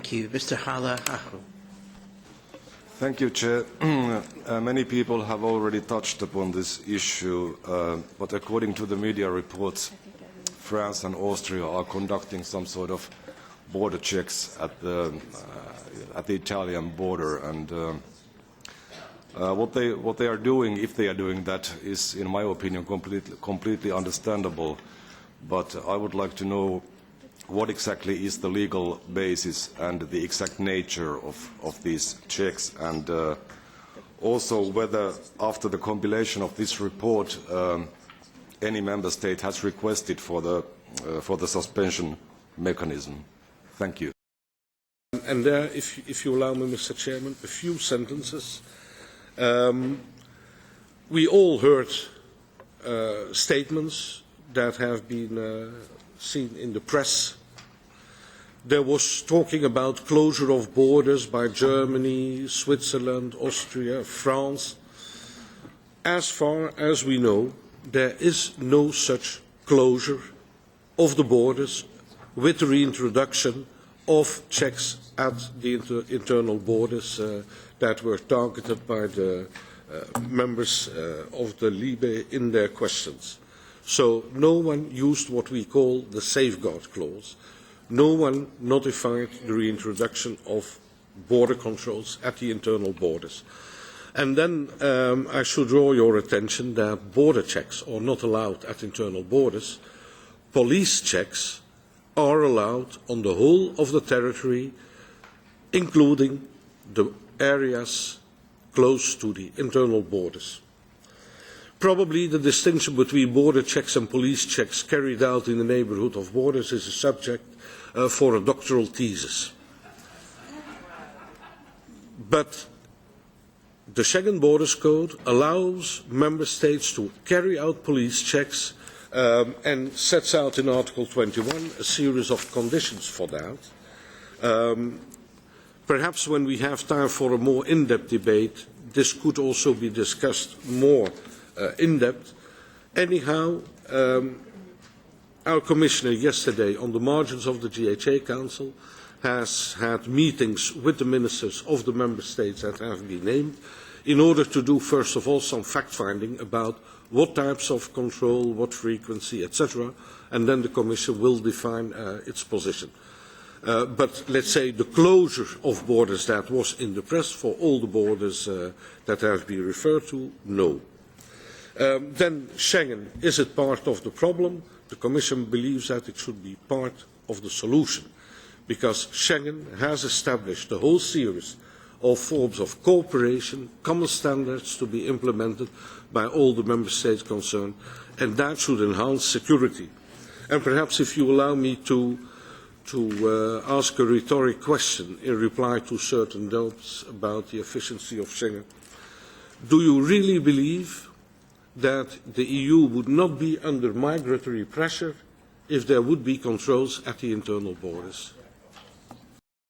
Thank you. Mr. Halla-aho. Thank you, Chair. Many people have already touched upon this issue, but according to the media reports, France and Austria are conducting some sort of border checks at the Italian border, and what they are doing, if they are doing that, is, in my opinion, completely understandable. But I would like to know what exactly is the legal basis and the exact nature of these checks, and also whether, after the compilation of this report, any member state has requested for the suspension mechanism. Thank you. And there, if you allow me, Mr. Chairman, a few sentences. We all heard statements that have been seen in the press. There was talking about closure of borders by Germany, Switzerland, Austria, France. As far as we know, there is no such closure of the borders with the reintroduction of checks at the internal borders that were targeted by the members of the Libe in their questions. So no one used what we call the safeguard clause. No one notified the reintroduction of border controls at the internal borders. And then I should draw your attention that border checks are not allowed at internal borders. Police checks are allowed on the whole of the territory, including the areas close to the internal borders. Probably the distinction between border checks and police checks carried out in the neighbourhood of borders is a subject for a doctoral thesis. But the Schengen Borders Code allows member states to carry out police checks and sets out in Article 21 a series of conditions for that. Perhaps when we have time for a more in-depth debate, this could also be discussed more in-depth. Anyhow, our Commissioner yesterday, on the margins of the GHA Council, has had meetings with the ministers of the member states that have been named in order to do, first of all, some fact-finding about what types of control, what frequency, etc., and then the Commission will define its position. But let's say the closure of borders that was in the press for all the borders that have been referred to, no. Then Schengen, is it part of the problem? The Commission believes that it should be part of the solution, because Schengen has established a whole series of forms of cooperation, common standards to be implemented by all the member states concerned, and that should enhance security. And perhaps, if you allow me to ask a rhetoric question in reply to certain doubts about the efficiency of Schengen, do you really believe that the EU would not be under migratory pressure if there would be controls at the internal borders?